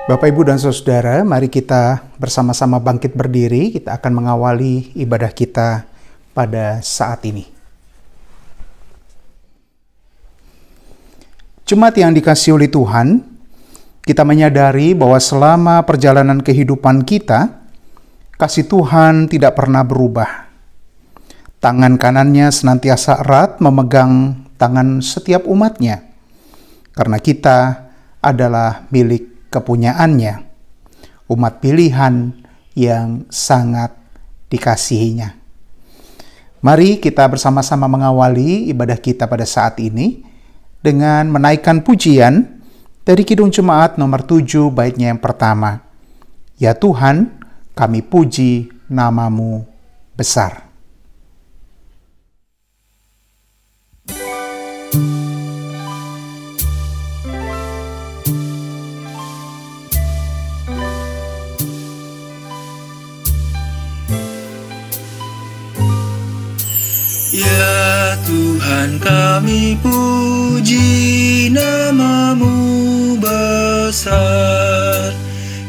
Bapak, Ibu, dan Saudara, mari kita bersama-sama bangkit berdiri. Kita akan mengawali ibadah kita pada saat ini. Jemaat yang dikasihi oleh Tuhan, kita menyadari bahwa selama perjalanan kehidupan kita, kasih Tuhan tidak pernah berubah. Tangan kanannya senantiasa erat memegang tangan setiap umatnya, karena kita adalah milik kepunyaannya, umat pilihan yang sangat dikasihinya. Mari kita bersama-sama mengawali ibadah kita pada saat ini dengan menaikkan pujian dari Kidung Jemaat nomor 7 baitnya yang pertama. Ya Tuhan, kami puji nama-Mu besar. Ya Tuhan, kami puji nama-Mu besar.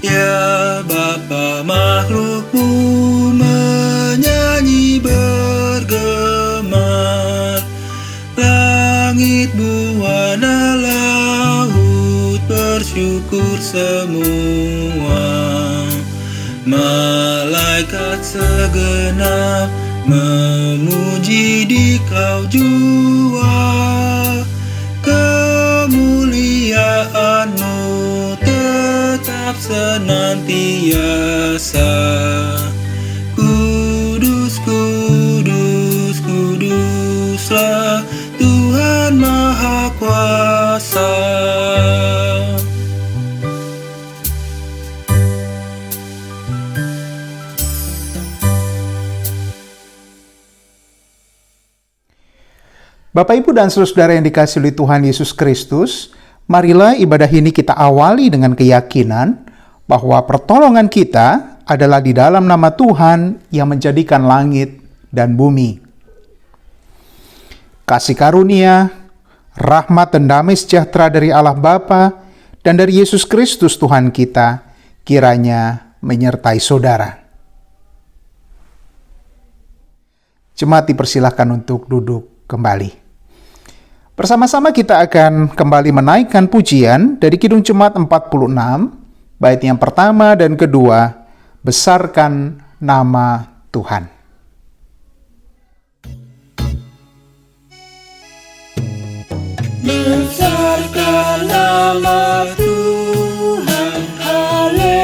Ya Bapa, makhluk-Mu menyanyi bergemar. Langit buana laut bersyukur semua. Malaikat segenap memuji Dikau jua. Kemuliaan-Mu tetap senantiasa. Kudus, kudus, kuduslah Tuhan Maha Kuasa. Bapak, Ibu, dan Saudara yang dikasihi oleh Tuhan Yesus Kristus, marilah ibadah ini kita awali dengan keyakinan bahwa pertolongan kita adalah di dalam nama Tuhan yang menjadikan langit dan bumi. Kasih karunia, rahmat dan damai sejahtera dari Allah Bapa dan dari Yesus Kristus Tuhan kita kiranya menyertai saudara. Jemaat dipersilahkan untuk duduk kembali. Bersama-sama kita akan kembali menaikkan pujian dari Kidung Jemaat 46, bait yang pertama dan kedua, Besarkan Nama Tuhan. Besarkan nama Tuhan, haleluya.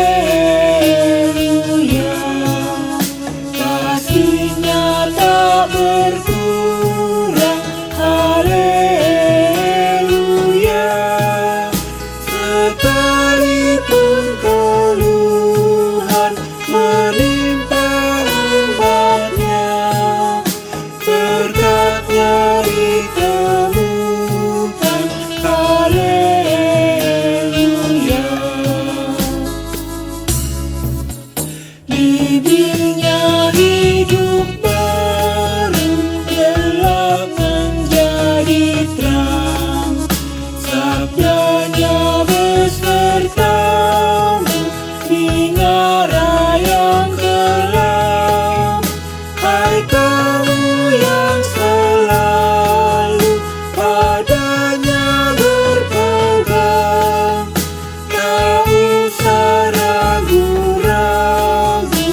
Kasih-Nya tak berkurang, haleluya. Sekalipun keluhan menimpa umat-Nya, berkat-Nya ditemukan, haleluya. Bibirnya hidup baru, gelap menjadi terang. Sabdanya besertamu, binara yang kelam. Hai kamu yang selalu padanya berpegang, tak usah ragu-ragu,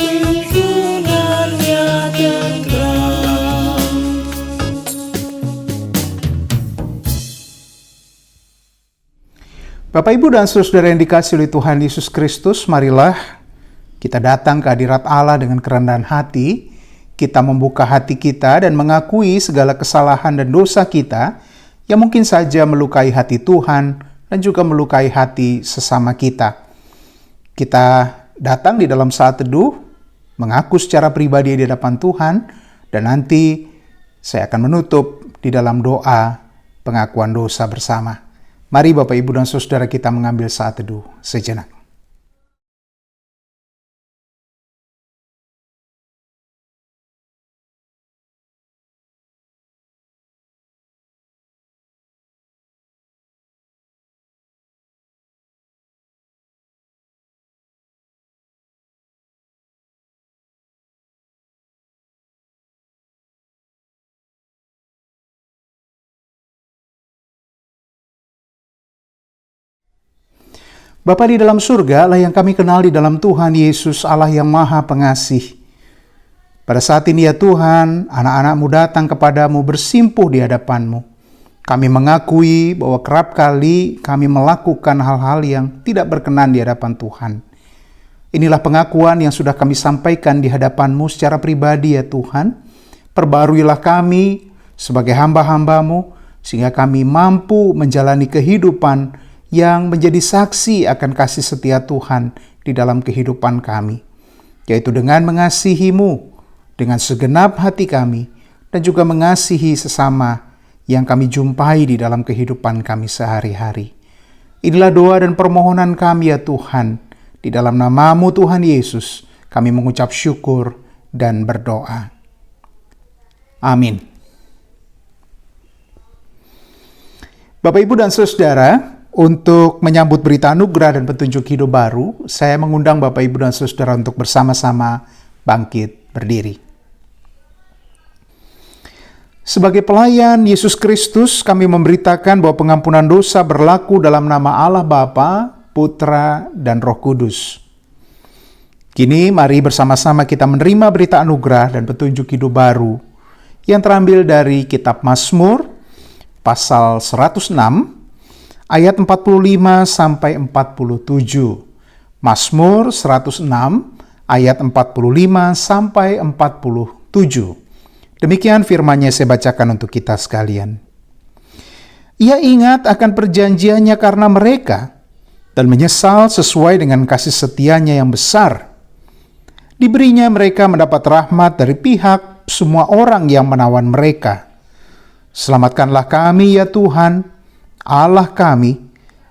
tuntunannya tentram. Bapak, Ibu, dan Saudara yang dikasihi oleh Tuhan Yesus Kristus, marilah kita datang ke hadirat Allah dengan kerendahan hati. Kita membuka hati kita dan mengakui segala kesalahan dan dosa kita yang mungkin saja melukai hati Tuhan dan juga melukai hati sesama kita. Kita datang di dalam saat teduh, mengaku secara pribadi di hadapan Tuhan, dan nanti saya akan menutup di dalam doa pengakuan dosa bersama. Mari Bapak, Ibu, dan Saudara kita mengambil saat teduh sejenak. Bapa di dalam surga, lah yang kami kenal di dalam Tuhan Yesus, Allah yang Maha Pengasih. Pada saat ini ya Tuhan, anak-anak-Mu datang kepadamu bersimpuh di hadapan-Mu. Kami mengakui bahwa kerap kali kami melakukan hal-hal yang tidak berkenan di hadapan Tuhan. Inilah pengakuan yang sudah kami sampaikan di hadapan-Mu secara pribadi ya Tuhan. Perbaruilah kami sebagai hamba-hamba-Mu, sehingga kami mampu menjalani kehidupan yang menjadi saksi akan kasih setia Tuhan di dalam kehidupan kami, yaitu dengan mengasihi-Mu dengan segenap hati kami, dan juga mengasihi sesama yang kami jumpai di dalam kehidupan kami sehari-hari. Inilah doa dan permohonan kami ya Tuhan. Di dalam nama-Mu Tuhan Yesus, kami mengucap syukur dan berdoa. Amin. Bapak, Ibu, dan Saudara, untuk menyambut berita anugerah dan petunjuk hidup baru, saya mengundang Bapak, Ibu, dan Saudara untuk bersama-sama bangkit berdiri. Sebagai pelayan Yesus Kristus, kami memberitakan bahwa pengampunan dosa berlaku dalam nama Allah Bapa, Putra, dan Roh Kudus. Kini mari bersama-sama kita menerima berita anugerah dan petunjuk hidup baru yang terambil dari kitab Mazmur pasal 106 ayat 45 sampai 47. Mazmur 106 ayat 45 sampai 47. Demikian firman-Nya saya bacakan untuk kita sekalian. Ia ingat akan perjanjiannya karena mereka, dan menyesal sesuai dengan kasih setianya yang besar. Diberinya mereka mendapat rahmat dari pihak semua orang yang menawan mereka. Selamatkanlah kami ya Tuhan, Allah kami,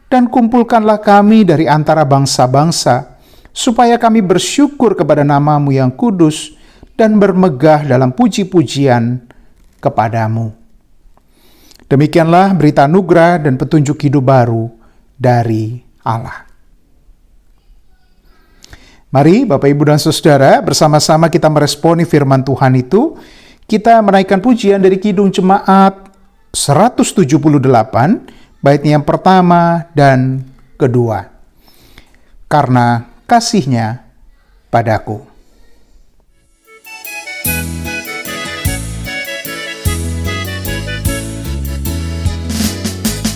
dan kumpulkanlah kami dari antara bangsa-bangsa, supaya kami bersyukur kepada nama-Mu yang kudus, dan bermegah dalam puji-pujian kepadamu. Demikianlah berita anugerah dan petunjuk hidup baru dari Allah. Mari Bapak, Ibu, dan Saudara, bersama-sama kita meresponi firman Tuhan itu. Kita menaikkan pujian dari Kidung Jemaat 178, baitnya yang pertama dan kedua. Karena kasih-Nya padaku.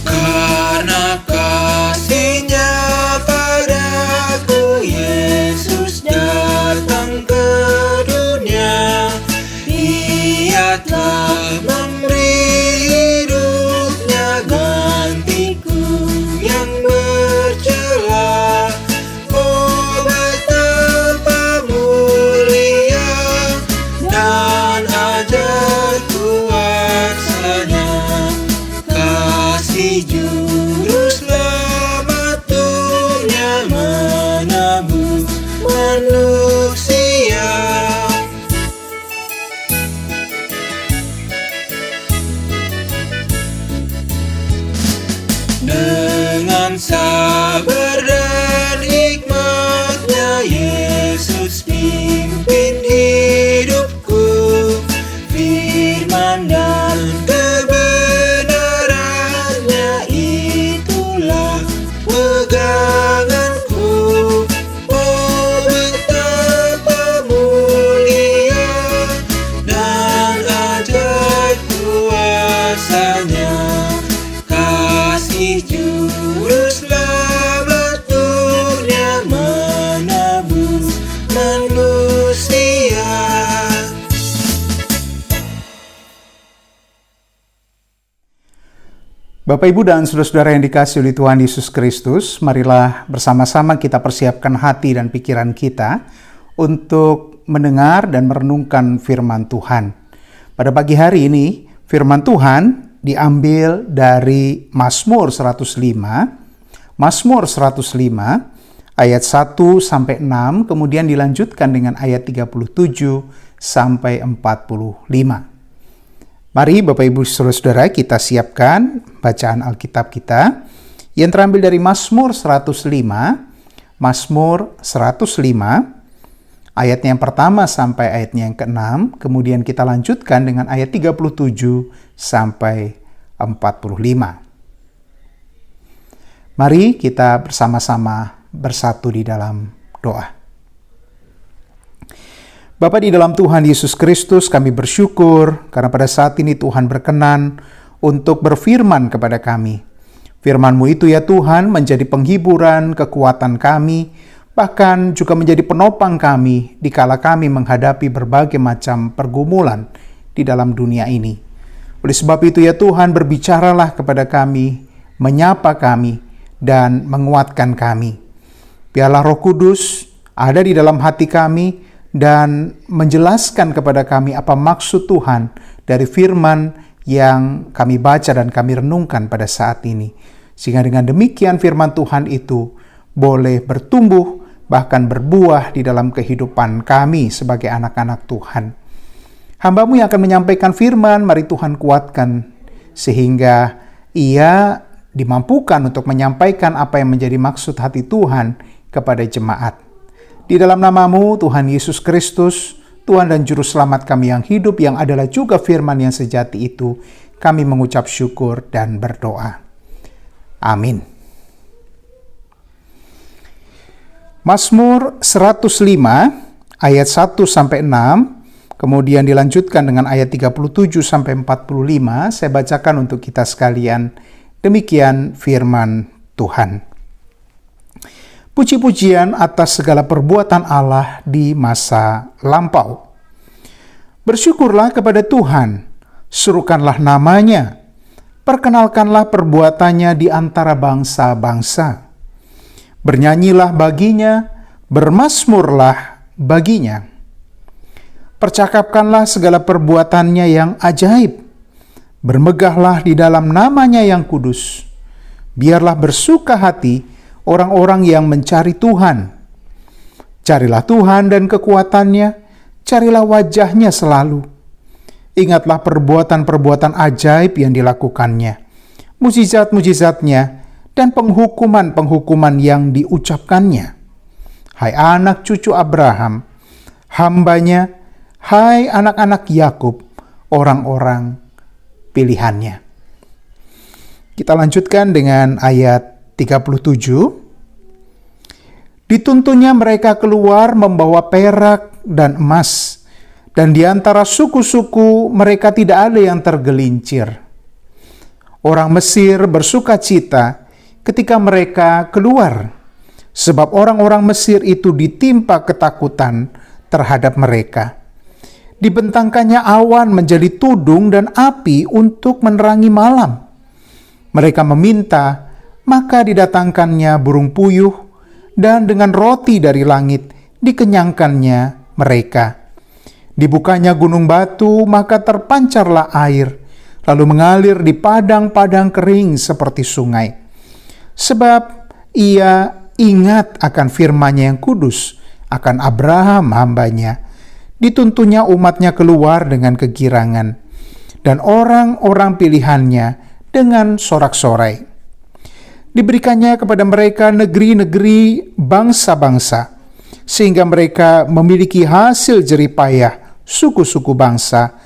Karena kasih-Nya padaku, Yesus datang ke dunia. Ia telah memberi hidupnya gantiku yang bercela. Oh, betapa mulia dan ajaib kuasanya. Kasih Juru Selamat Dunia menebus manusia. Dengan sabar dan hikmat-Nya, Yesus pimpin hidupku. Firman dan kebenaran-Nya itulah peganganku. Oh, betapa mulia dan ajaib kuasa-Nya. Kasih Juru Selamat Dunia menebus manusia. Bapak, Ibu, dan saudara-saudara yang dikasihi oleh Tuhan Yesus Kristus, marilah bersama-sama kita persiapkan hati dan pikiran kita untuk mendengar dan merenungkan firman Tuhan. Pada pagi hari ini, firman Tuhan diambil dari Mazmur 105, Mazmur 105 ayat 1 sampai 6, kemudian dilanjutkan dengan ayat 37 sampai 45. Mari Bapak, Ibu, Saudara-saudara, kita siapkan bacaan Alkitab kita yang terambil dari Mazmur 105, Mazmur 105, ayatnya yang pertama sampai ayatnya yang ke-6, kemudian kita lanjutkan dengan ayat 37 sampai 45. Mari kita bersama-sama bersatu di dalam doa. Bapa di dalam Tuhan Yesus Kristus, kami bersyukur karena pada saat ini Tuhan berkenan untuk berfirman kepada kami. Firman-Mu itu ya Tuhan menjadi penghiburan, kekuatan kami, bahkan juga menjadi penopang kami dikala kami menghadapi berbagai macam pergumulan di dalam dunia ini. Oleh sebab itu ya Tuhan, berbicaralah kepada kami, menyapa kami, dan menguatkan kami. Biarlah Roh Kudus ada di dalam hati kami dan menjelaskan kepada kami apa maksud Tuhan dari firman yang kami baca dan kami renungkan pada saat ini. Sehingga dengan demikian firman Tuhan itu boleh bertumbuh bahkan berbuah di dalam kehidupan kami sebagai anak-anak Tuhan. Hamba-Mu yang akan menyampaikan firman, mari Tuhan kuatkan sehingga ia dimampukan untuk menyampaikan apa yang menjadi maksud hati Tuhan kepada jemaat. Di dalam nama-Mu Tuhan Yesus Kristus, Tuhan dan Juru Selamat kami yang hidup, yang adalah juga firman yang sejati itu, kami mengucap syukur dan berdoa. Amin. Mazmur 105 ayat 1-6, kemudian dilanjutkan dengan ayat 37-45, saya bacakan untuk kita sekalian. Demikian firman Tuhan. Puji-pujian atas segala perbuatan Allah di masa lampau. Bersyukurlah kepada Tuhan, serukanlah namanya, perkenalkanlah perbuatannya di antara bangsa-bangsa. Bernyanyilah baginya, bermazmurlah baginya. Percakapkanlah segala perbuatannya yang ajaib. Bermegahlah di dalam namanya yang kudus. Biarlah bersuka hati orang-orang yang mencari Tuhan. Carilah Tuhan dan kekuatannya, carilah wajahnya selalu. Ingatlah perbuatan-perbuatan ajaib yang dilakukannya, mukjizat-mukjizatnya, dan penghukuman-penghukuman yang diucapkannya. Hai anak cucu Abraham, hambanya, hai anak-anak Yakub, orang-orang pilihannya. Kita lanjutkan dengan ayat 37. Dituntunnya mereka keluar membawa perak dan emas, dan di antara suku-suku mereka tidak ada yang tergelincir. Orang Mesir bersuka cita ketika mereka keluar, sebab orang-orang Mesir itu ditimpa ketakutan terhadap mereka. Dibentangkannya awan menjadi tudung dan api untuk menerangi malam. Mereka meminta, maka didatangkannya burung puyuh, dan dengan roti dari langit dikenyangkannya mereka. Dibukanya gunung batu, maka terpancarlah air, lalu mengalir di padang-padang kering seperti sungai. Sebab ia ingat akan firman-Nya yang kudus, akan Abraham hambanya. Dituntunnya umatnya keluar dengan kegirangan, dan orang-orang pilihannya dengan sorak-sorai. Diberikannya kepada mereka negeri-negeri bangsa-bangsa, sehingga mereka memiliki hasil jeripayah suku-suku bangsa,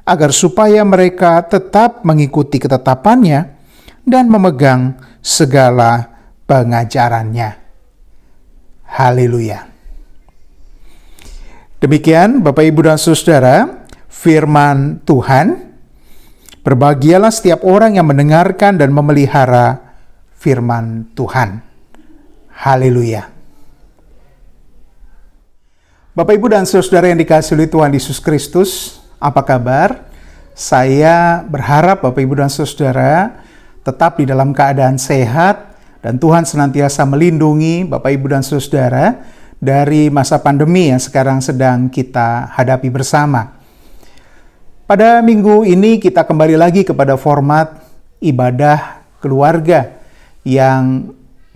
agar supaya mereka tetap mengikuti ketetapannya dan memegang segala pengajarannya. Haleluya. Demikian Bapak Ibu dan Saudara, firman Tuhan. Berbahagialah setiap orang yang mendengarkan dan memelihara firman Tuhan. Haleluya. Bapak Ibu dan Saudara yang dikasihi oleh Tuhan Yesus Kristus, apa kabar? Saya berharap Bapak Ibu dan Saudara tetap di dalam keadaan sehat dan Tuhan senantiasa melindungi Bapak Ibu dan Saudara dari masa pandemi yang sekarang sedang kita hadapi bersama. Pada minggu ini kita kembali lagi kepada format ibadah keluarga yang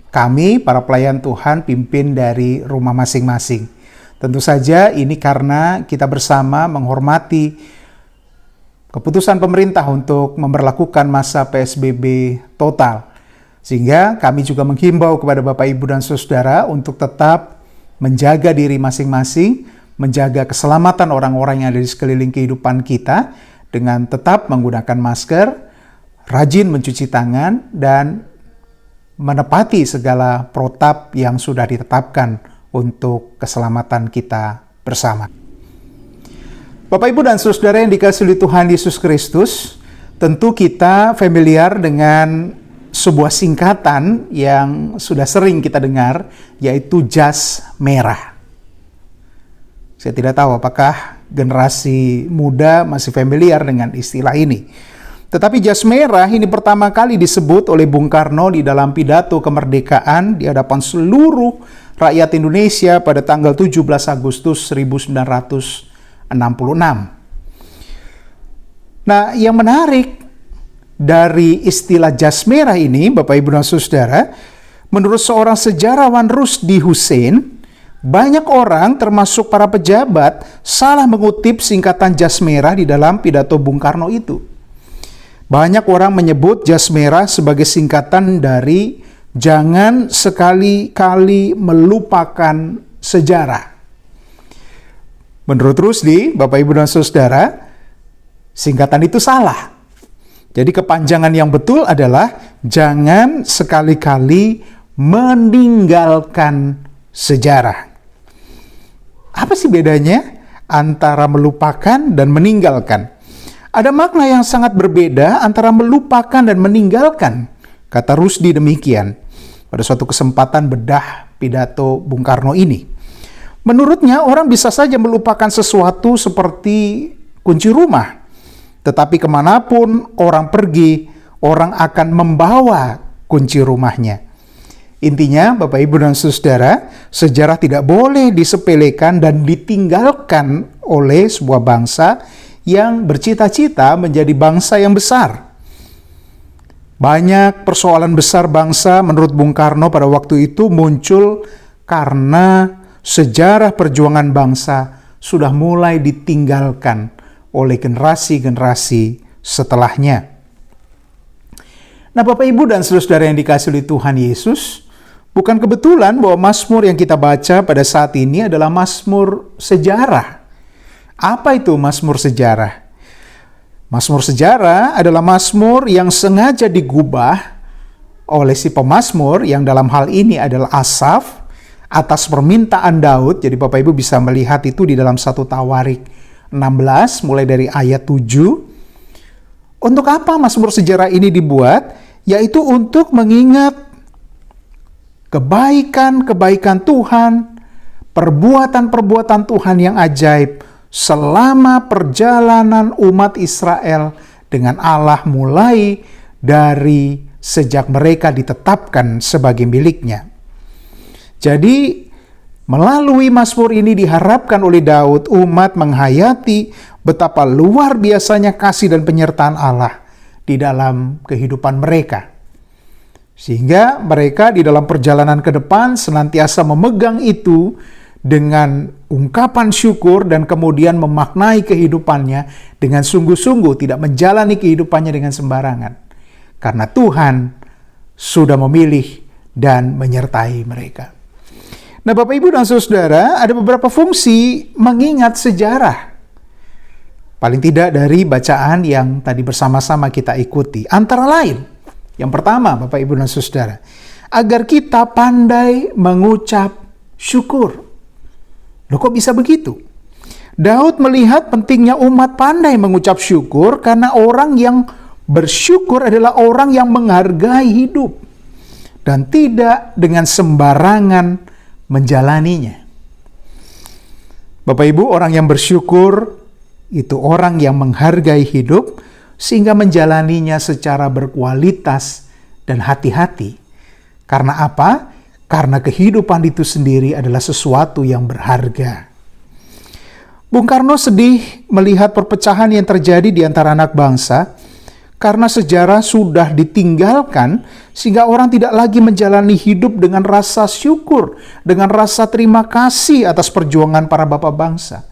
kami, para pelayan Tuhan, pimpin dari rumah masing-masing. Tentu saja ini karena kita bersama menghormati keputusan pemerintah untuk memberlakukan masa PSBB total. Sehingga kami juga menghimbau kepada Bapak, Ibu, dan Saudara untuk tetap menjaga diri masing-masing, menjaga keselamatan orang-orang yang ada di sekeliling kehidupan kita dengan tetap menggunakan masker, rajin mencuci tangan, dan menepati segala protap yang sudah ditetapkan untuk keselamatan kita bersama. Bapak, Ibu, dan Saudara yang dikasihi oleh Tuhan Yesus Kristus, tentu kita familiar dengan sebuah singkatan yang sudah sering kita dengar, yaitu jas merah. Saya tidak tahu apakah generasi muda masih familiar dengan istilah ini. Tetapi jas merah ini pertama kali disebut oleh Bung Karno di dalam pidato kemerdekaan di hadapan seluruh rakyat Indonesia pada tanggal 17 Agustus 1946. Nah, yang menarik dari istilah jas merah ini, Bapak, Ibu, dan Saudara, menurut seorang sejarawan Rusdi Hussein, banyak orang termasuk para pejabat salah mengutip singkatan jas merah di dalam pidato Bung Karno itu. Banyak orang menyebut jas merah sebagai singkatan dari jangan sekali-kali melupakan sejarah. Menurut Rusdi, Bapak, Ibu, dan Saudara, singkatan itu salah. Jadi kepanjangan yang betul adalah jangan sekali-kali meninggalkan sejarah. Apa sih bedanya antara melupakan dan meninggalkan? Ada makna yang sangat berbeda antara melupakan dan meninggalkan, kata Rusdi demikian pada suatu kesempatan bedah pidato Bung Karno ini. Menurutnya, orang bisa saja melupakan sesuatu seperti kunci rumah. Tetapi kemanapun orang pergi, orang akan membawa kunci rumahnya. Intinya, Bapak, Ibu, dan Saudara, sejarah tidak boleh disepelekan dan ditinggalkan oleh sebuah bangsa yang bercita-cita menjadi bangsa yang besar. Banyak persoalan besar bangsa menurut Bung Karno pada waktu itu muncul karena sejarah perjuangan bangsa sudah mulai ditinggalkan oleh generasi-generasi setelahnya. Nah, Bapak, Ibu, dan saudara yang dikasihi oleh Tuhan Yesus, bukan kebetulan bahwa Mazmur yang kita baca pada saat ini adalah Mazmur sejarah. Apa itu Mazmur sejarah? Mazmur sejarah adalah Mazmur yang sengaja digubah oleh si pemazmur yang dalam hal ini adalah Asaf atas permintaan Daud. Jadi Bapak, Ibu, bisa melihat itu di dalam 1 Tawarik 16 mulai dari ayat 7. Untuk apa Mazmur sejarah ini dibuat? Yaitu untuk mengingat kebaikan-kebaikan Tuhan, perbuatan-perbuatan Tuhan yang ajaib selama perjalanan umat Israel dengan Allah mulai dari sejak mereka ditetapkan sebagai miliknya. Jadi melalui Mazmur ini diharapkan oleh Daud umat menghayati betapa luar biasanya kasih dan penyertaan Allah di dalam kehidupan mereka. Sehingga mereka di dalam perjalanan ke depan senantiasa memegang itu dengan ungkapan syukur dan kemudian memaknai kehidupannya dengan sungguh-sungguh, tidak menjalani kehidupannya dengan sembarangan. Karena Tuhan sudah memilih dan menyertai mereka. Nah, Bapak, Ibu, dan Saudara, ada beberapa fungsi mengingat sejarah. Paling tidak dari bacaan yang tadi bersama-sama kita ikuti. Antara lain, yang pertama, Bapak, Ibu, dan Saudara, agar kita pandai mengucap syukur. Loh, kok bisa begitu? Daud melihat pentingnya umat pandai mengucap syukur karena orang yang bersyukur adalah orang yang menghargai hidup dan tidak dengan sembarangan menjalaninya. Bapak, Ibu, orang yang bersyukur itu orang yang menghargai hidup sehingga menjalaninya secara berkualitas dan hati-hati. Karena apa? Karena kehidupan itu sendiri adalah sesuatu yang berharga. Bung Karno sedih melihat perpecahan yang terjadi di antara anak bangsa karena sejarah sudah ditinggalkan sehingga orang tidak lagi menjalani hidup dengan rasa syukur, dengan rasa terima kasih atas perjuangan para bapak bangsa.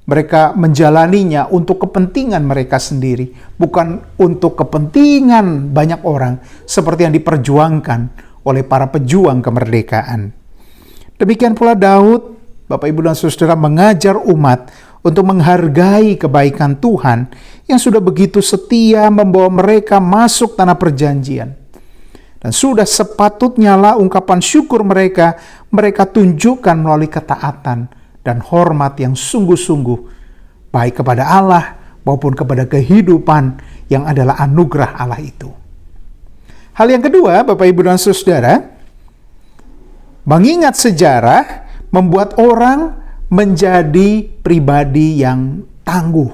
Mereka menjalaninya untuk kepentingan mereka sendiri, bukan untuk kepentingan banyak orang seperti yang diperjuangkan oleh para pejuang kemerdekaan. Demikian pula Daud, Bapak, Ibu, dan Saudara, mengajar umat untuk menghargai kebaikan Tuhan yang sudah begitu setia membawa mereka masuk tanah perjanjian. Dan sudah sepatutnya lah ungkapan syukur mereka tunjukkan melalui ketaatan dan hormat yang sungguh-sungguh, baik kepada Allah maupun kepada kehidupan yang adalah anugerah Allah itu. Hal yang kedua, Bapak, Ibu, dan Saudara, mengingat sejarah membuat orang menjadi pribadi yang tangguh.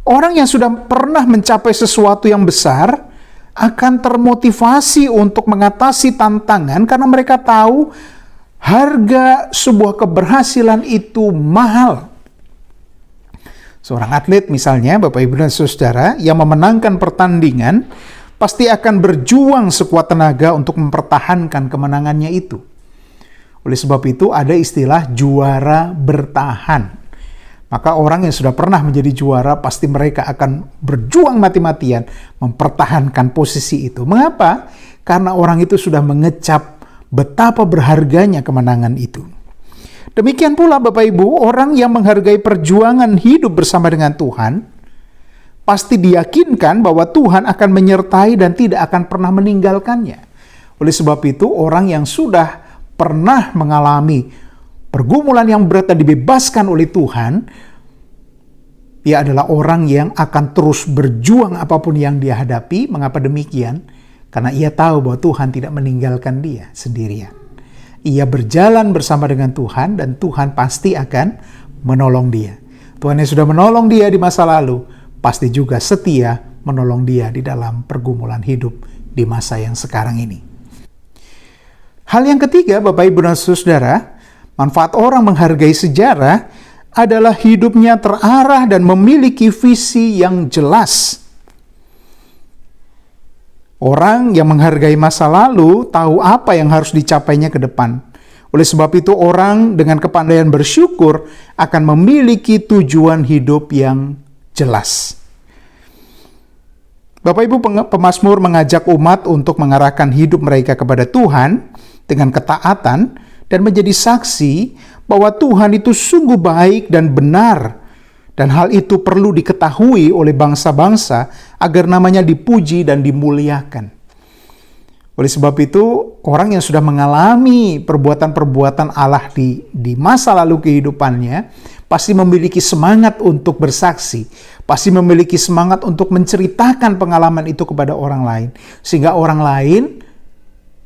Orang yang sudah pernah mencapai sesuatu yang besar akan termotivasi untuk mengatasi tantangan karena mereka tahu harga sebuah keberhasilan itu mahal. Seorang atlet misalnya, Bapak, Ibu, dan Saudara, yang memenangkan pertandingan pasti akan berjuang sekuat tenaga untuk mempertahankan kemenangannya itu. Oleh sebab itu ada istilah juara bertahan. Maka orang yang sudah pernah menjadi juara pasti mereka akan berjuang mati-matian mempertahankan posisi itu. Mengapa? Karena orang itu sudah mengecap betapa berharganya kemenangan itu. Demikian pula Bapak Ibu, orang yang menghargai perjuangan hidup bersama dengan Tuhan pasti diyakinkan bahwa Tuhan akan menyertai dan tidak akan pernah meninggalkannya. Oleh sebab itu orang yang sudah pernah mengalami pergumulan yang berat dan dibebaskan oleh Tuhan, ia adalah orang yang akan terus berjuang apapun yang dia hadapi. Mengapa demikian? Karena ia tahu bahwa Tuhan tidak meninggalkan dia sendirian. Ia berjalan bersama dengan Tuhan dan Tuhan pasti akan menolong dia. Tuhan yang sudah menolong dia di masa lalu, pasti juga setia menolong dia di dalam pergumulan hidup di masa yang sekarang ini. Hal yang ketiga, Bapak, Ibu, dan Saudara, manfaat orang menghargai sejarah adalah hidupnya terarah dan memiliki visi yang jelas. Orang yang menghargai masa lalu tahu apa yang harus dicapainya ke depan. Oleh sebab itu orang dengan kepandaian bersyukur akan memiliki tujuan hidup yang jelas. Bapak Ibu pemazmur mengajak umat untuk mengarahkan hidup mereka kepada Tuhan dengan ketaatan dan menjadi saksi bahwa Tuhan itu sungguh baik dan benar. Dan hal itu perlu diketahui oleh bangsa-bangsa agar namanya dipuji dan dimuliakan. Oleh sebab itu, orang yang sudah mengalami perbuatan-perbuatan Allah di masa lalu kehidupannya, pasti memiliki semangat untuk bersaksi, pasti memiliki semangat untuk menceritakan pengalaman itu kepada orang lain, sehingga orang lain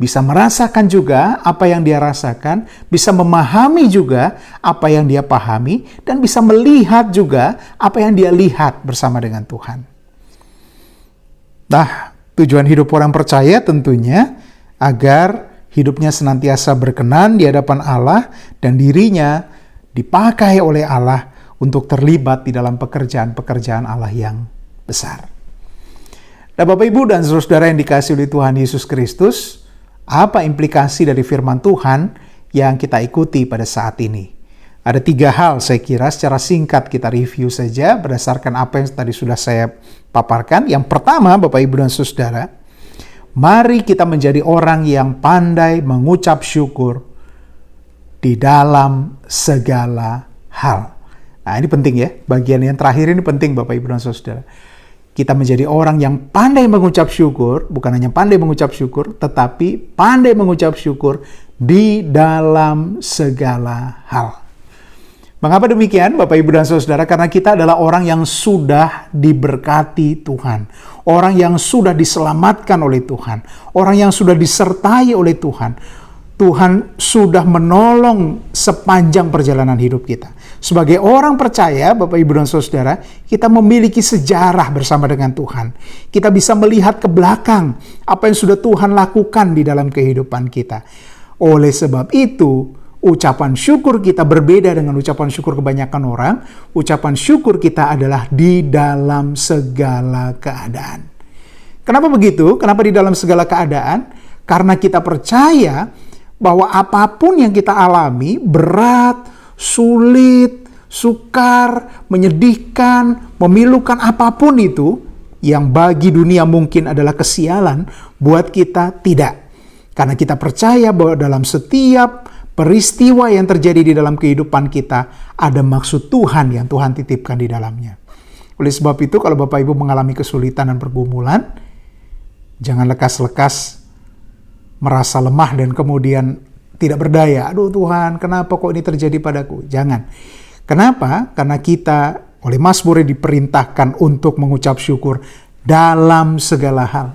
bisa merasakan juga apa yang dia rasakan, bisa memahami juga apa yang dia pahami, dan bisa melihat juga apa yang dia lihat bersama dengan Tuhan. Nah, tujuan hidup orang percaya tentunya agar hidupnya senantiasa berkenan di hadapan Allah dan dirinya dipakai oleh Allah untuk terlibat di dalam pekerjaan-pekerjaan Allah yang besar. Nah, Bapak, Ibu, dan saudara yang dikasihi oleh Tuhan Yesus Kristus, apa implikasi dari firman Tuhan yang kita ikuti pada saat ini? Ada 3 hal saya kira secara singkat kita review saja berdasarkan apa yang tadi sudah saya paparkan. Yang pertama, Bapak, Ibu, dan Saudara, mari kita menjadi orang yang pandai mengucap syukur di dalam segala hal. Nah, ini penting ya, bagian yang terakhir ini penting Bapak, Ibu, dan Saudara. Kita menjadi orang yang pandai mengucap syukur, bukan hanya pandai mengucap syukur, tetapi pandai mengucap syukur di dalam segala hal. Mengapa demikian, Bapak, Ibu, dan Saudara? Karena kita adalah orang yang sudah diberkati Tuhan, orang yang sudah diselamatkan oleh Tuhan, orang yang sudah disertai oleh Tuhan. Tuhan sudah menolong sepanjang perjalanan hidup kita. Sebagai orang percaya, Bapak, Ibu, dan Saudara, kita memiliki sejarah bersama dengan Tuhan. Kita bisa melihat ke belakang apa yang sudah Tuhan lakukan di dalam kehidupan kita. Oleh sebab itu, ucapan syukur kita berbeda dengan ucapan syukur kebanyakan orang. Ucapan syukur kita adalah di dalam segala keadaan. Kenapa begitu? Kenapa di dalam segala keadaan? Karena kita percaya bahwa apapun yang kita alami, berat, sulit, sukar, menyedihkan, memilukan, apapun itu, yang bagi dunia mungkin adalah kesialan, buat kita tidak. Karena kita percaya bahwa dalam setiap peristiwa yang terjadi di dalam kehidupan kita, ada maksud Tuhan yang Tuhan titipkan di dalamnya. Oleh sebab itu, kalau Bapak Ibu mengalami kesulitan dan pergumulan, Jangan lekas-lekas merasa lemah dan kemudian tidak berdaya. Aduh Tuhan, kenapa kok ini terjadi padaku? Jangan. Kenapa? Karena kita oleh Mazmur diperintahkan untuk mengucap syukur dalam segala hal.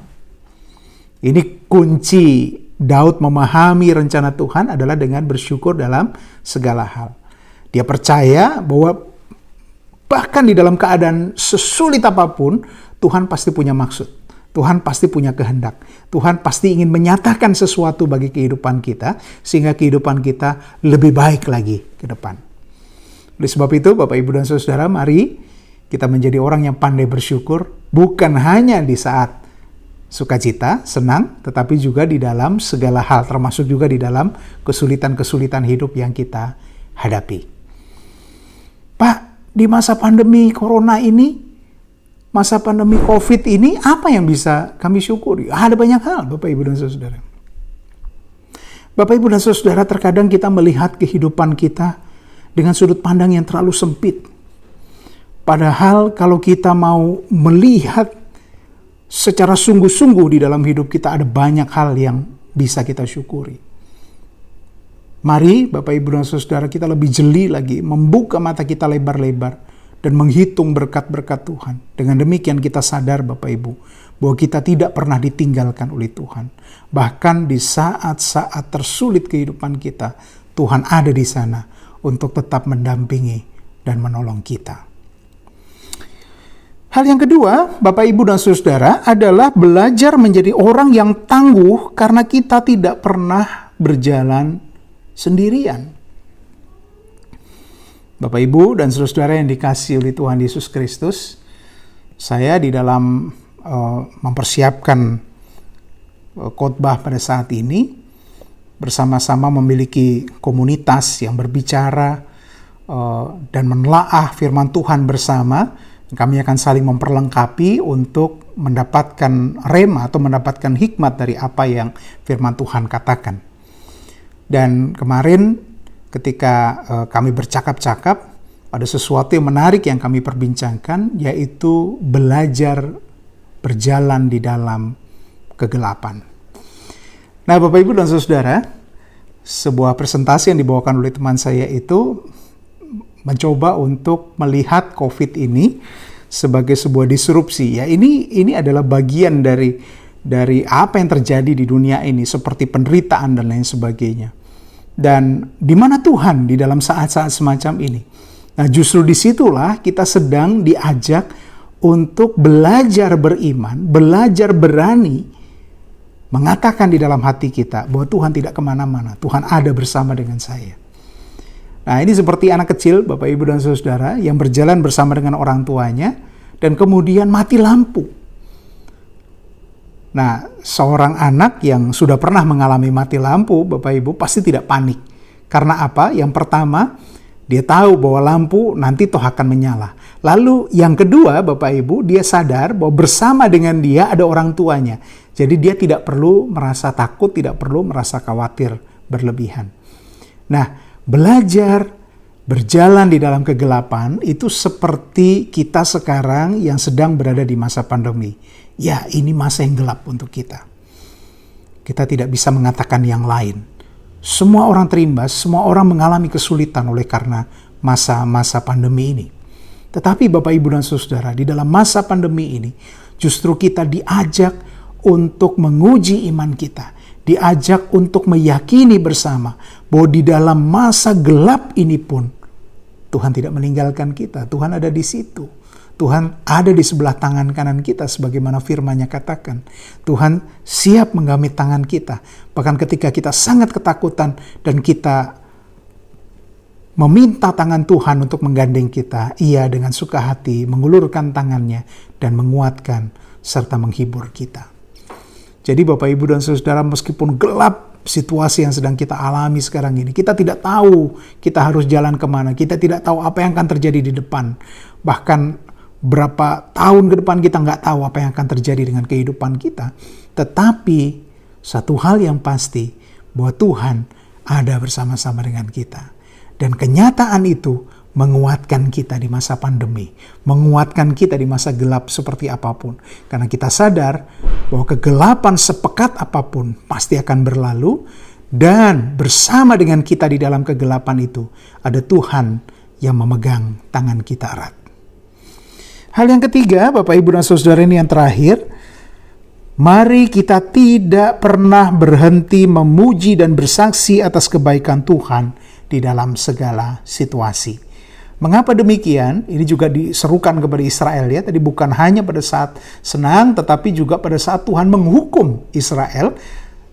Ini kunci Daud memahami rencana Tuhan adalah dengan bersyukur dalam segala hal. Dia percaya bahwa bahkan di dalam keadaan sesulit apapun, Tuhan pasti punya maksud. Tuhan pasti punya kehendak. Tuhan pasti ingin menyatakan sesuatu bagi kehidupan kita, sehingga kehidupan kita lebih baik lagi ke depan. Oleh sebab itu, Bapak, Ibu, dan Saudara, mari kita menjadi orang yang pandai bersyukur, bukan hanya di saat sukacita, senang, tetapi juga di dalam segala hal, termasuk juga di dalam kesulitan-kesulitan hidup yang kita hadapi. Pak, di masa pandemi Corona ini, masa pandemi COVID ini, apa yang bisa kami syukuri? Ada banyak hal, Bapak, Ibu, dan Saudara. Bapak, Ibu, dan Saudara, terkadang kita melihat kehidupan kita dengan sudut pandang yang terlalu sempit. Padahal kalau kita mau melihat secara sungguh-sungguh di dalam hidup kita, ada banyak hal yang bisa kita syukuri. Mari, Bapak, Ibu, dan Saudara, kita lebih jeli lagi, membuka mata kita lebar-lebar, dan menghitung berkat-berkat Tuhan. Dengan demikian kita sadar, Bapak Ibu, bahwa kita tidak pernah ditinggalkan oleh Tuhan. Bahkan di saat-saat tersulit kehidupan kita, Tuhan ada di sana untuk tetap mendampingi dan menolong kita. Hal yang kedua, Bapak, Ibu, dan Saudara, adalah belajar menjadi orang yang tangguh karena kita tidak pernah berjalan sendirian. Bapak, Ibu, dan saudara yang dikasihi oleh Tuhan Yesus Kristus, saya di dalam mempersiapkan khotbah pada saat ini, bersama-sama memiliki komunitas yang berbicara dan menelaah firman Tuhan bersama. Kami akan saling memperlengkapi untuk mendapatkan rema atau mendapatkan hikmat dari apa yang firman Tuhan katakan. Dan kemarin ketika kami bercakap-cakap, ada sesuatu yang menarik yang kami perbincangkan, yaitu belajar berjalan di dalam kegelapan. Nah, Bapak, Ibu, dan Saudara, sebuah presentasi yang dibawakan oleh teman saya itu mencoba untuk melihat COVID ini sebagai sebuah disrupsi. Ya, ini adalah bagian dari apa yang terjadi di dunia ini, seperti penderitaan dan lain sebagainya. Dan di mana Tuhan di dalam saat-saat semacam ini? Nah, justru disitulah kita sedang diajak untuk belajar beriman, belajar berani, mengatakan di dalam hati kita bahwa Tuhan tidak kemana-mana, Tuhan ada bersama dengan saya. Nah, ini seperti anak kecil, Bapak, Ibu, dan Saudara, yang berjalan bersama dengan orang tuanya, dan kemudian mati lampu. Nah, seorang anak yang sudah pernah mengalami mati lampu, Bapak, Ibu, pasti tidak panik. Karena apa? Yang pertama, dia tahu bahwa lampu nanti toh akan menyala. Lalu yang kedua, Bapak, Ibu, dia sadar bahwa bersama dengan dia ada orang tuanya. Jadi dia tidak perlu merasa takut, tidak perlu merasa khawatir berlebihan. Nah, belajar berjalan di dalam kegelapan itu seperti kita sekarang yang sedang berada di masa pandemi. Ya, ini masa yang gelap untuk kita. Kita tidak bisa mengatakan yang lain. Semua orang terimbas, semua orang mengalami kesulitan oleh karena masa-masa pandemi ini. Tetapi Bapak, Ibu, dan Saudara, di dalam masa pandemi ini, justru kita diajak untuk menguji iman kita. Diajak untuk meyakini bersama bahwa di dalam masa gelap ini pun, Tuhan tidak meninggalkan kita. Tuhan ada di situ. Tuhan ada di sebelah tangan kanan kita sebagaimana firman-Nya katakan. Tuhan siap menggamit tangan kita. Bahkan ketika kita sangat ketakutan dan kita meminta tangan Tuhan untuk menggandeng kita, Ia dengan suka hati mengulurkan tangannya dan menguatkan serta menghibur kita. Jadi Bapak, Ibu, dan Saudara, meskipun gelap situasi yang sedang kita alami sekarang ini, kita tidak tahu kita harus jalan kemana, kita tidak tahu apa yang akan terjadi di depan. Bahkan berapa tahun ke depan kita nggak tahu apa yang akan terjadi dengan kehidupan kita. Tetapi satu hal yang pasti, bahwa Tuhan ada bersama-sama dengan kita. Dan kenyataan itu menguatkan kita di masa pandemi, menguatkan kita di masa gelap seperti apapun. Karena kita sadar bahwa kegelapan sepekat apapun pasti akan berlalu, dan bersama dengan kita di dalam kegelapan itu ada Tuhan yang memegang tangan kita erat. Hal yang ketiga, Bapak Ibu dan Saudara, ini yang terakhir, mari kita tidak pernah berhenti memuji dan bersaksi atas kebaikan Tuhan di dalam segala situasi. Mengapa demikian? Ini juga diserukan kepada Israel ya. Tadi bukan hanya pada saat senang, tetapi juga pada saat Tuhan menghukum Israel.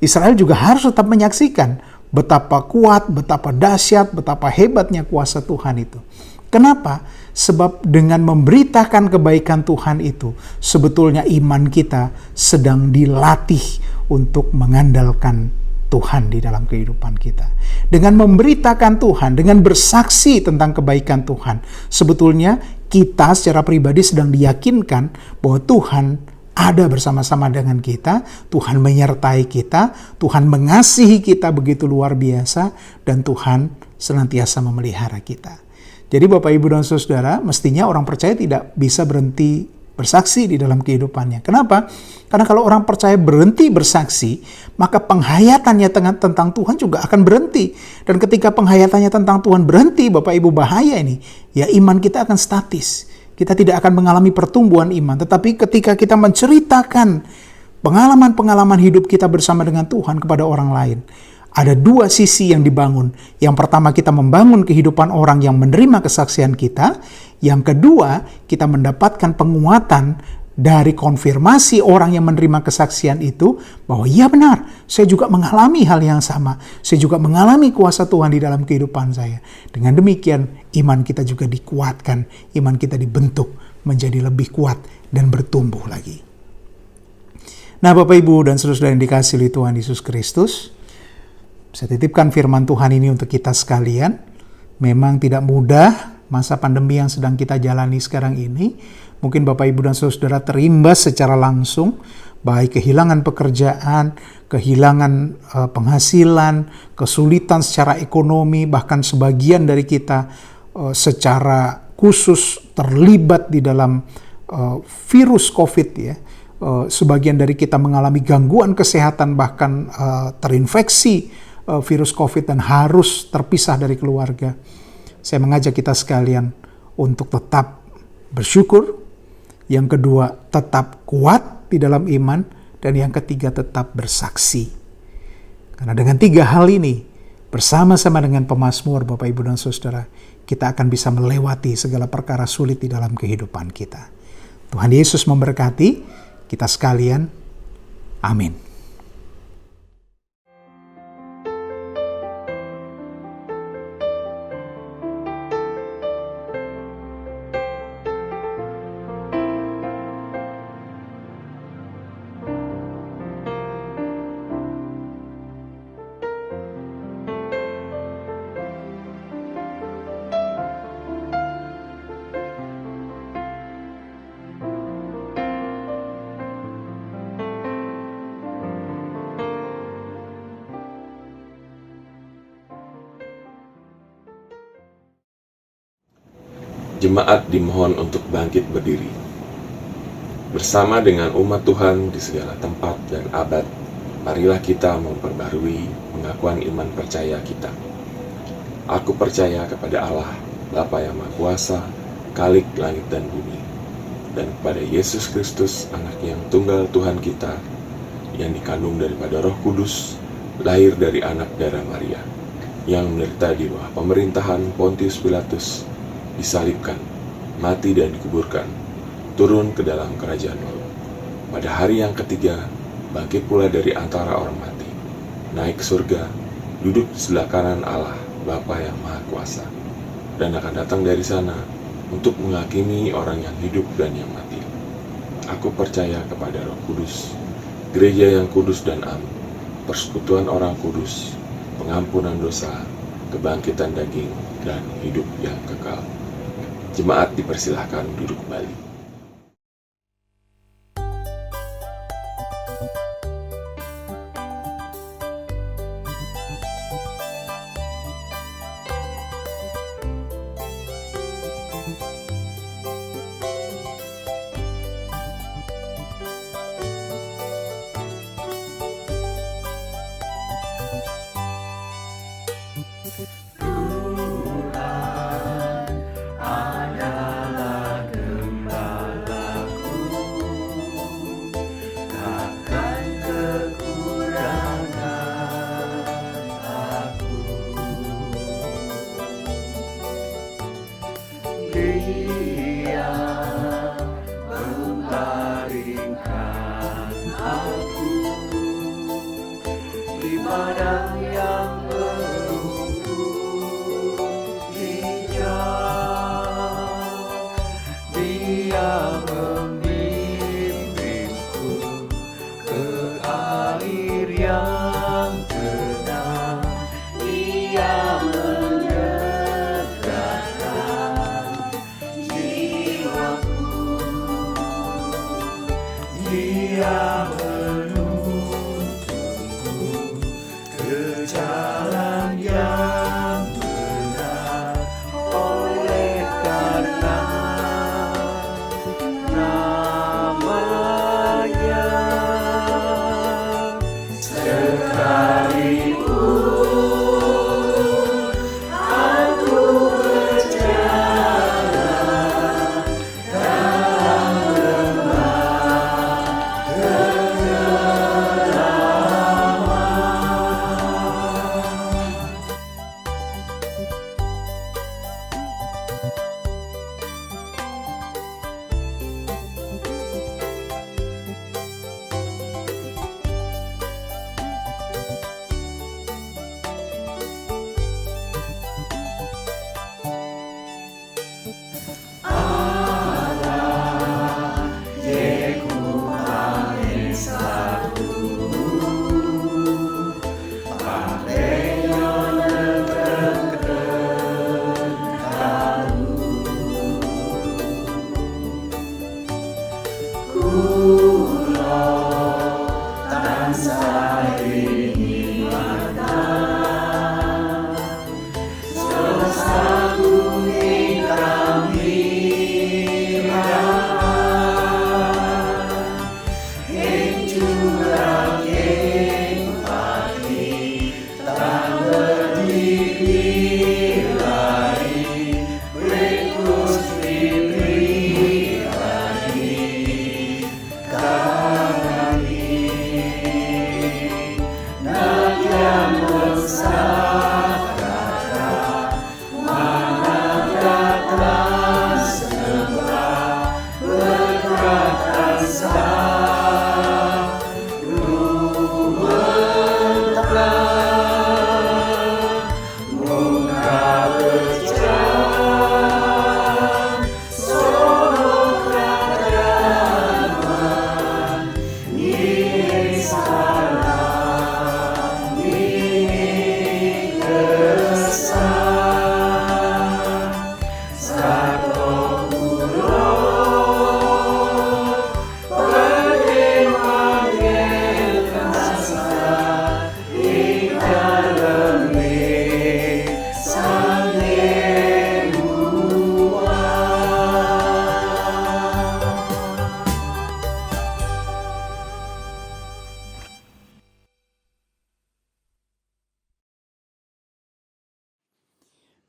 Israel juga harus tetap menyaksikan betapa kuat, betapa dahsyat, betapa hebatnya kuasa Tuhan itu. Kenapa? Sebab dengan memberitakan kebaikan Tuhan itu, sebetulnya iman kita sedang dilatih untuk mengandalkan Tuhan di dalam kehidupan kita. Dengan memberitakan Tuhan, dengan bersaksi tentang kebaikan Tuhan, sebetulnya kita secara pribadi sedang diyakinkan bahwa Tuhan ada bersama-sama dengan kita, Tuhan menyertai kita, Tuhan mengasihi kita begitu luar biasa, dan Tuhan senantiasa memelihara kita. Jadi Bapak, Ibu, dan Saudara, mestinya orang percaya tidak bisa berhenti bersaksi di dalam kehidupannya. Kenapa? Karena kalau orang percaya berhenti bersaksi, maka penghayatannya tentang Tuhan juga akan berhenti. Dan ketika penghayatannya tentang Tuhan berhenti, Bapak Ibu, bahaya ini. Ya, iman kita akan statis. Kita tidak akan mengalami pertumbuhan iman. Tetapi ketika kita menceritakan pengalaman-pengalaman hidup kita bersama dengan Tuhan kepada orang lain, ada dua sisi yang dibangun. Yang pertama, kita membangun kehidupan orang yang menerima kesaksian kita. Yang kedua, kita mendapatkan penguatan dari konfirmasi orang yang menerima kesaksian itu, bahwa iya benar, saya juga mengalami hal yang sama. Saya juga mengalami kuasa Tuhan di dalam kehidupan saya. Dengan demikian, iman kita juga dikuatkan. Iman kita dibentuk menjadi lebih kuat dan bertumbuh lagi. Nah, Bapak, Ibu, dan saudara-saudara yang dikasihi oleh Tuhan Yesus Kristus, saya titipkan firman Tuhan ini untuk kita sekalian. Memang tidak mudah masa pandemi yang sedang kita jalani sekarang ini. Mungkin Bapak, Ibu, dan Saudara terimbas secara langsung, baik kehilangan pekerjaan, kehilangan penghasilan, kesulitan secara ekonomi, bahkan sebagian dari kita secara khusus terlibat di dalam virus COVID ya. Sebagian dari kita mengalami gangguan kesehatan, bahkan terinfeksi virus COVID dan harus terpisah dari keluarga. Saya mengajak kita sekalian untuk tetap bersyukur. Yang kedua, tetap kuat di dalam iman. Dan yang ketiga, tetap bersaksi. Karena dengan tiga hal ini, bersama-sama dengan pemazmur, Bapak, Ibu, dan Saudara, kita akan bisa melewati segala perkara sulit di dalam kehidupan kita. Tuhan Yesus memberkati kita sekalian. Amin. Jemaat dimohon untuk bangkit berdiri. Bersama dengan umat Tuhan di segala tempat dan abad, marilah kita memperbarui pengakuan iman percaya kita. Aku percaya kepada Allah, Bapa yang Maha Kuasa, Khalik langit dan bumi, dan kepada Yesus Kristus, Anak yang tunggal Tuhan kita, yang dikandung daripada Roh Kudus, lahir dari anak darah Maria, yang menderita di bawah pemerintahan Pontius Pilatus, disalibkan, mati dan dikuburkan, turun ke dalam kerajaan maut. Pada hari yang ketiga, bangkit pula dari antara orang mati, naik ke surga, duduk di sebelah kanan Allah, Bapa yang Maha Kuasa, dan akan datang dari sana untuk menghakimi orang yang hidup dan yang mati. Aku percaya kepada Roh Kudus, gereja yang kudus dan am, persekutuan orang kudus, pengampunan dosa, kebangkitan daging, dan hidup yang kekal. Jemaat dipersilahkan duduk kembali. Dia membaringkan aku di padang yang berumput hijau. Dia membimbingku ke air yang tenang. Dia menyegarkan jiwaku. Dia menuntunku ke jalan yang benar, oleh karena namanya. Sekalipun aku berjalan dalam lembah kegelapan,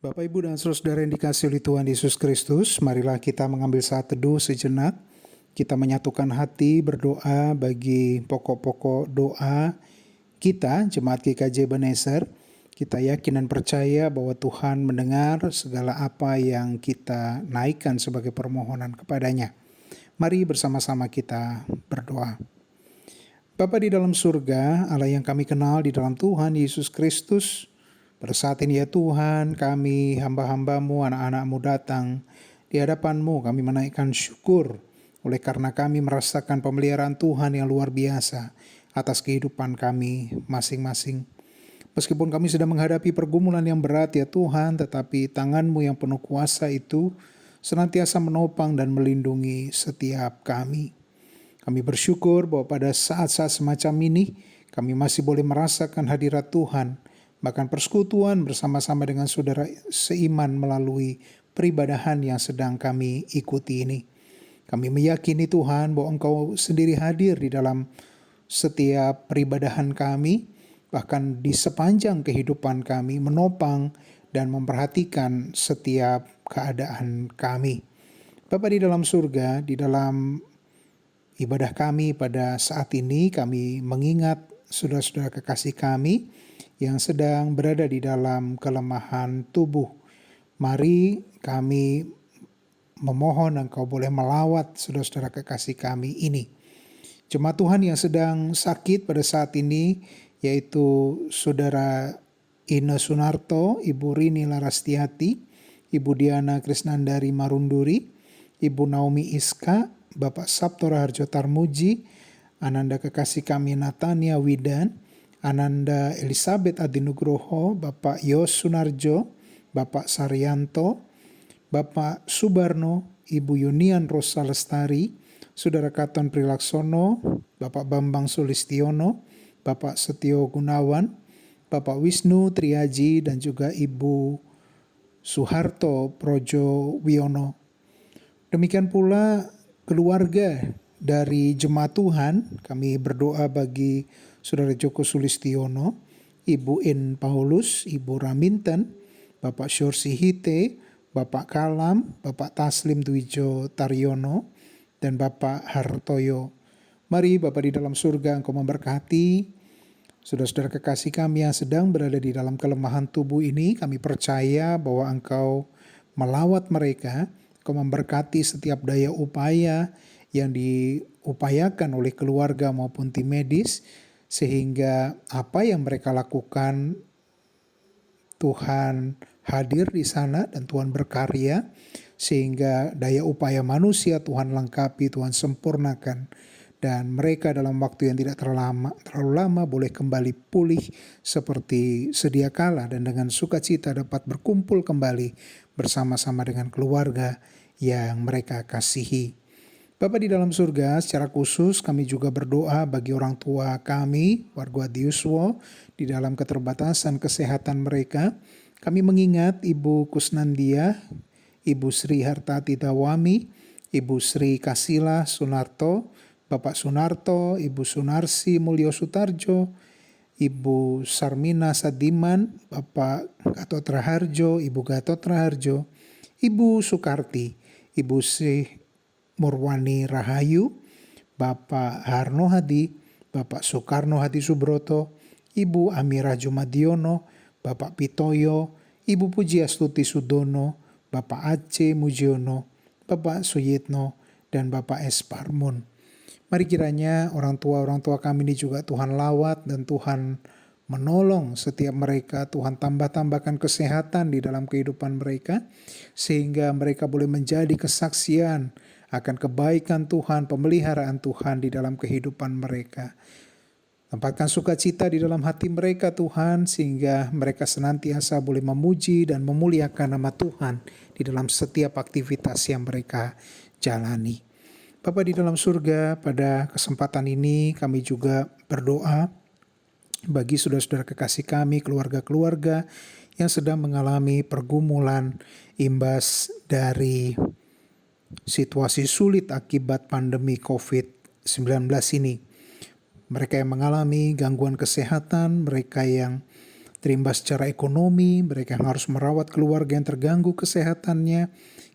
Bapak, Ibu, dan saudara yang dikasihi oleh Tuhan Yesus Kristus, marilah kita mengambil saat teduh sejenak. Kita menyatukan hati berdoa bagi pokok-pokok doa kita, Jemaat GKJ Ebenezer. Kita yakin dan percaya bahwa Tuhan mendengar segala apa yang kita naikkan sebagai permohonan kepadanya. Mari bersama-sama kita berdoa. Bapa di dalam surga, Allah yang kami kenal di dalam Tuhan Yesus Kristus, pada saat ini ya Tuhan, kami hamba-hambamu, anak-anakmu datang di hadapan-Mu. Kami menaikkan syukur oleh karena kami merasakan pemeliharaan Tuhan yang luar biasa atas kehidupan kami masing-masing. Meskipun kami sedang menghadapi pergumulan yang berat ya Tuhan, tetapi tangan-Mu yang penuh kuasa itu senantiasa menopang dan melindungi setiap kami. Kami bersyukur bahwa pada saat-saat semacam ini, kami masih boleh merasakan hadirat Tuhan, bahkan persekutuan bersama-sama dengan saudara seiman melalui peribadahan yang sedang kami ikuti ini. Kami meyakini Tuhan bahwa Engkau sendiri hadir di dalam setiap peribadahan kami, bahkan di sepanjang kehidupan kami, menopang dan memperhatikan setiap keadaan kami. Bapa di dalam surga, di dalam ibadah kami pada saat ini, kami mengingat saudara-saudara kekasih kami yang sedang berada di dalam kelemahan tubuh. Mari kami memohon Engkau boleh melawat saudara-saudara kekasih kami ini. Jemaat Tuhan yang sedang sakit pada saat ini, yaitu Saudara Ine Sunarto, Ibu Rini Larastiati, Ibu Diana Krisnandari Marunduri, Ibu Naomi Iska, Bapak Sabto Raharjo Tarmuji, Ananda kekasih kami Natania Widan, Ananda Elizabeth Adinugroho, Bapak Yos Sunarjo, Bapak Saryanto, Bapak Subarno, Ibu Yunian Rosa Lestari, Saudara Katon Prilaksono, Bapak Bambang Sulistiono, Bapak Setio Gunawan, Bapak Wisnu Triaji, dan juga Ibu Suharto Projo Wiono. Demikian pula keluarga dari jemaat Tuhan, kami berdoa bagi Saudara Joko Sulistiono, Ibu In Paulus, Ibu Raminten, Bapak Syursi Hite, Bapak Kalam, Bapak Taslim Dwijo Taryono, dan Bapak Hartoyo. Mari Bapak di dalam surga, Engkau memberkati saudara-saudara kekasih kami yang sedang berada di dalam kelemahan tubuh ini. Kami percaya bahwa Engkau melawat mereka, Engkau memberkati setiap daya upaya yang diupayakan oleh keluarga maupun tim medis, sehingga apa yang mereka lakukan Tuhan hadir di sana dan Tuhan berkarya, sehingga daya upaya manusia Tuhan lengkapi, Tuhan sempurnakan, dan mereka dalam waktu yang tidak terlalu lama boleh kembali pulih seperti sedia kala dan dengan sukacita dapat berkumpul kembali bersama-sama dengan keluarga yang mereka kasihi. Bapa di dalam surga, secara khusus kami juga berdoa bagi orang tua kami, warga Diuswo, di dalam keterbatasan kesehatan mereka. Kami mengingat Ibu Kusnandia, Ibu Sri Hartati Dawami, Ibu Sri Kasila Sunarto, Bapak Sunarto, Ibu Sunarsi Mulyo Sutarjo, Ibu Sarmina Sadiman, Bapak Gatot Raharjo, Ibu Gatot Raharjo, Ibu Sukarti, Ibu Sri Murwani Rahayu, Bapak Harno Hadi, Bapak Soekarno Hadi Subroto, Ibu Amira Jumadiono, Bapak Pitoyo, Ibu Pujiastuti Sudono, Bapak Aceh Mujiono, Bapak Suyitno, dan Bapak S. Parmun. Mari kiranya orang tua kami ini juga Tuhan lawat dan Tuhan menolong setiap mereka. Tuhan tambahkan kesehatan di dalam kehidupan mereka, sehingga mereka boleh menjadi kesaksian akan kebaikan Tuhan, pemeliharaan Tuhan di dalam kehidupan mereka. Tempatkan sukacita di dalam hati mereka Tuhan, sehingga mereka senantiasa boleh memuji dan memuliakan nama Tuhan di dalam setiap aktivitas yang mereka jalani. Bapa di dalam surga, pada kesempatan ini kami juga berdoa bagi saudara-saudara kekasih kami, keluarga-keluarga yang sedang mengalami pergumulan imbas dari situasi sulit akibat pandemi COVID-19 ini. Mereka yang mengalami gangguan kesehatan, mereka yang terimbas secara ekonomi, mereka yang harus merawat keluarga yang terganggu kesehatannya.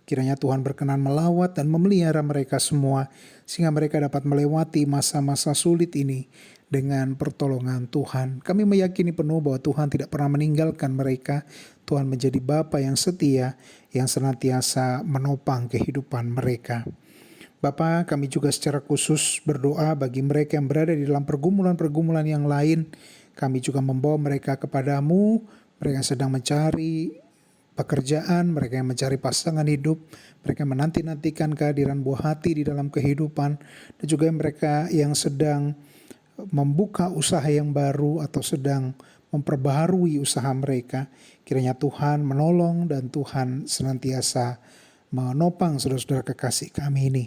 Kiranya Tuhan berkenan melawat dan memelihara mereka semua, sehingga mereka dapat melewati masa-masa sulit ini dengan pertolongan Tuhan. Kami meyakini penuh bahwa Tuhan tidak pernah meninggalkan mereka. Tuhan menjadi Bapa yang setia, yang senantiasa menopang kehidupan mereka. Bapa, kami juga secara khusus berdoa bagi mereka yang berada di dalam pergumulan-pergumulan yang lain. Kami juga membawa mereka kepadamu, mereka yang sedang mencari pekerjaan, mereka yang mencari pasangan hidup, mereka yang menanti-nantikan kehadiran buah hati di dalam kehidupan, dan juga mereka yang sedang membuka usaha yang baru atau sedang memperbaharui usaha mereka. Kiranya Tuhan menolong dan Tuhan senantiasa menopang saudara-saudara kekasih kami ini.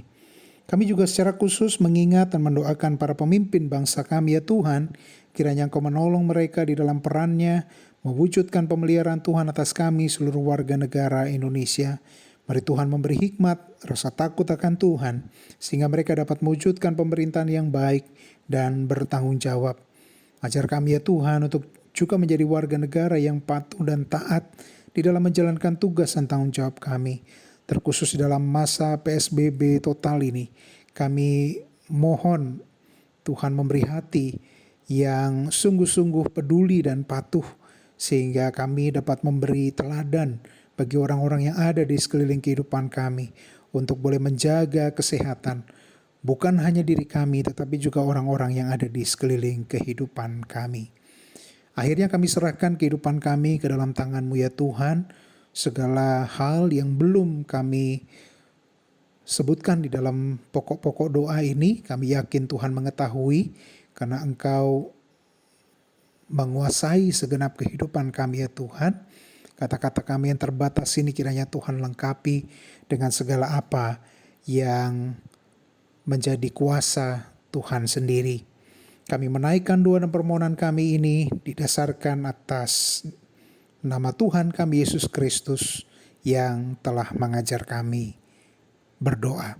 Kami juga secara khusus mengingat dan mendoakan para pemimpin bangsa kami, ya Tuhan. Kiranya Engkau menolong mereka di dalam perannya, mewujudkan pemeliharaan Tuhan atas kami seluruh warga negara Indonesia. Mari Tuhan memberi hikmat, rasa takut akan Tuhan, sehingga mereka dapat mewujudkan pemerintahan yang baik dan bertanggung jawab. Ajar kami, ya Tuhan, untuk juga menjadi warga negara yang patuh dan taat di dalam menjalankan tugas dan tanggung jawab kami. Terkhusus dalam masa PSBB total ini, kami mohon Tuhan memberi hati yang sungguh-sungguh peduli dan patuh, sehingga kami dapat memberi teladan bagi orang-orang yang ada di sekeliling kehidupan kami. untuk boleh menjaga kesehatan bukan hanya diri kami, tetapi juga orang-orang yang ada di sekeliling kehidupan kami. Akhirnya kami serahkan kehidupan kami ke dalam tangan-Mu ya Tuhan. Segala hal yang belum kami sebutkan di dalam pokok-pokok doa ini, kami yakin Tuhan mengetahui, karena Engkau menguasai segenap kehidupan kami ya Tuhan. Kata-kata kami yang terbatas ini kiranya Tuhan lengkapi dengan segala apa yang menjadi kuasa Tuhan sendiri. Kami menaikkan doa dan permohonan kami ini didasarkan atas nama Tuhan kami Yesus Kristus yang telah mengajar kami berdoa.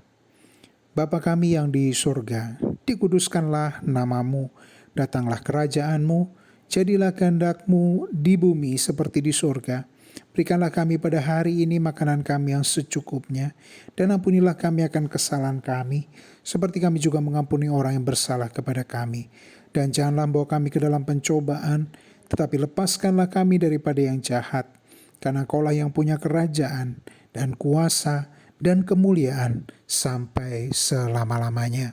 Bapa kami yang di surga, dikuduskanlah nama-Mu, datanglah kerajaan-Mu, jadilah kehendak-Mu di bumi seperti di surga. Berikanlah kami pada hari ini makanan kami yang secukupnya, dan ampunilah kami akan kesalahan kami, seperti kami juga mengampuni orang yang bersalah kepada kami. Dan janganlah bawa kami ke dalam pencobaan, tetapi lepaskanlah kami daripada yang jahat, karena Engkau-lah yang punya kerajaan dan kuasa dan kemuliaan sampai selama-lamanya.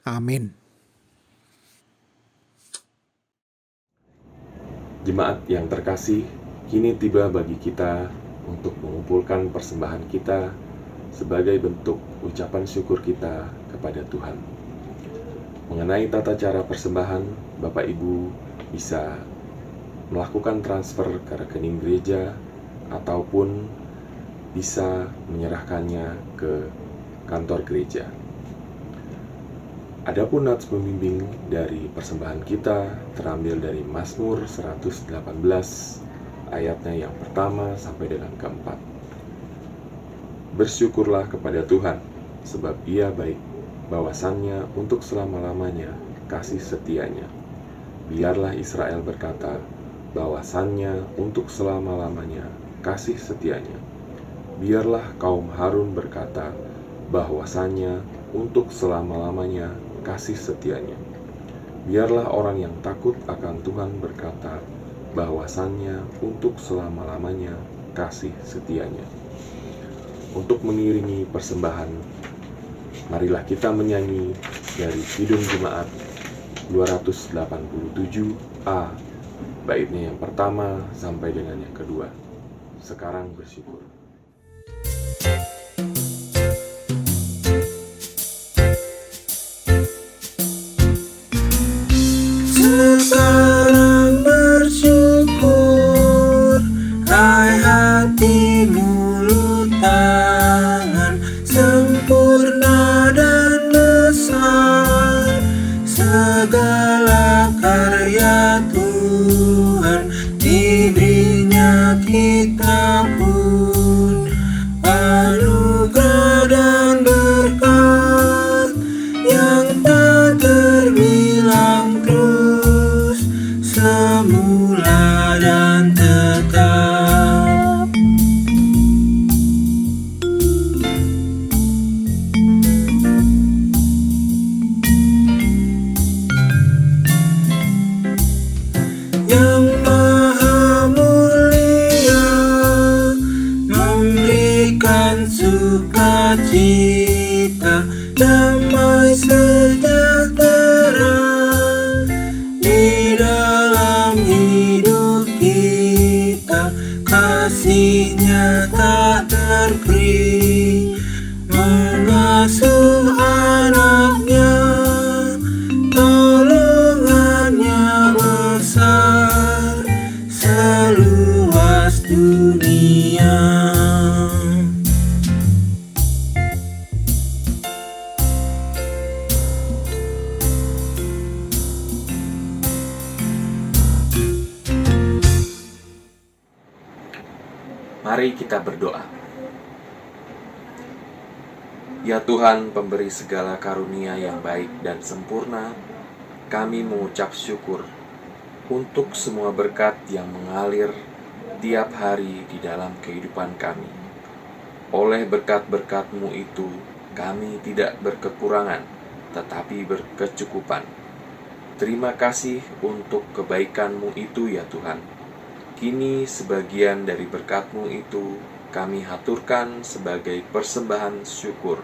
Amin. Jemaat yang terkasih, kini tiba bagi kita untuk mengumpulkan persembahan kita sebagai bentuk ucapan syukur kita kepada Tuhan. Mengenai tata cara persembahan, Bapak Ibu bisa melakukan transfer ke rekening gereja ataupun bisa menyerahkannya ke kantor gereja. Adapun nats pembimbing dari persembahan kita terambil dari Mazmur 118 ayatnya yang pertama sampai dengan keempat. Bersyukurlah kepada Tuhan, sebab Ia baik, bahwasannya untuk selama-lamanya kasih setianya. Biarlah Israel berkata, bahwasannya untuk selama-lamanya kasih setianya. Biarlah kaum Harun berkata, bahwasannya untuk selama-lamanya kasih setianya. Biarlah orang yang takut akan Tuhan berkata, bahwasannya untuk selama-lamanya kasih setianya. Untuk mengiringi persembahan, marilah kita menyanyi dari Kidung Jemaat 287A, baitnya yang pertama sampai dengan yang kedua. Sekarang bersyukur. Sekarang bersyukur, hai hati mulut tangan, sempurna dan besar segala karya Tuhan, diberinya kita pun anugerah dan berkat yang tak terbilang terus, semula dan tetap. Yang Maha Mulia memberikan sukacita, damai sejahtera di dalam hidup kita. Kasih-Nya tak terperi, mengasuh anak-Nya, tolongan-Nya besar seluas dunia. Mari kita berdoa. Ya Tuhan, pemberi segala karunia yang baik dan sempurna, kami mengucap syukur untuk semua berkat yang mengalir tiap hari di dalam kehidupan kami. Oleh berkat-berkat-Mu itu, kami tidak berkekurangan, tetapi berkecukupan. Terima kasih untuk kebaikan-Mu itu ya Tuhan. Kini sebagian dari berkat-Mu itu kami haturkan sebagai persembahan syukur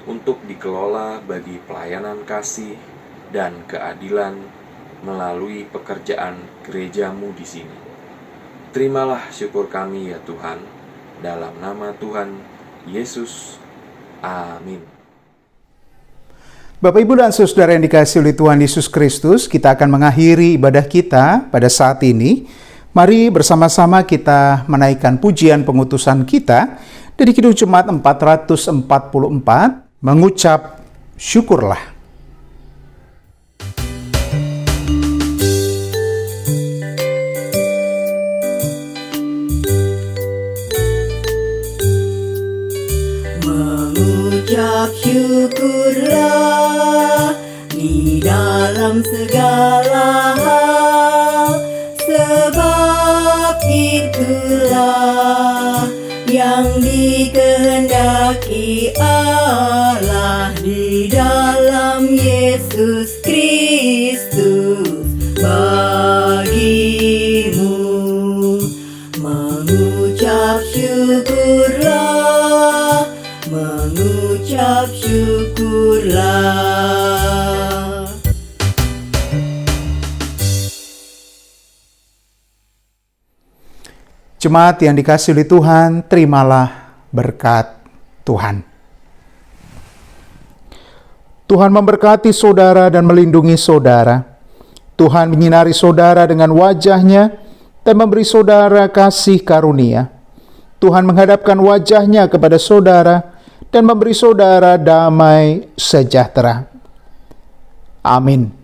untuk dikelola bagi pelayanan kasih dan keadilan melalui pekerjaan gerejamu di sini. Terimalah syukur kami ya Tuhan, dalam nama Tuhan Yesus. Amin. Bapak, Ibu, dan Saudara yang dikasihi oleh Tuhan Yesus Kristus, kita akan mengakhiri ibadah kita pada saat ini. Mari bersama-sama kita menaikkan pujian pengutusan kita dari Kidung Jemaat 444, mengucap syukurlah. Mengucap syukurlah di dalam segala hal, sebab itulah yang dikehendaki Allah di dalam Yesus Kristus bagimu. Mengucap syukurlah, mengucap syukurlah. Jemaat yang dikasihi oleh Tuhan, terimalah berkat Tuhan. Tuhan memberkati saudara dan melindungi saudara. Tuhan menyinari saudara dengan wajah-Nya dan memberi saudara kasih karunia. Tuhan menghadapkan wajah-Nya kepada saudara dan memberi saudara damai sejahtera. Amin.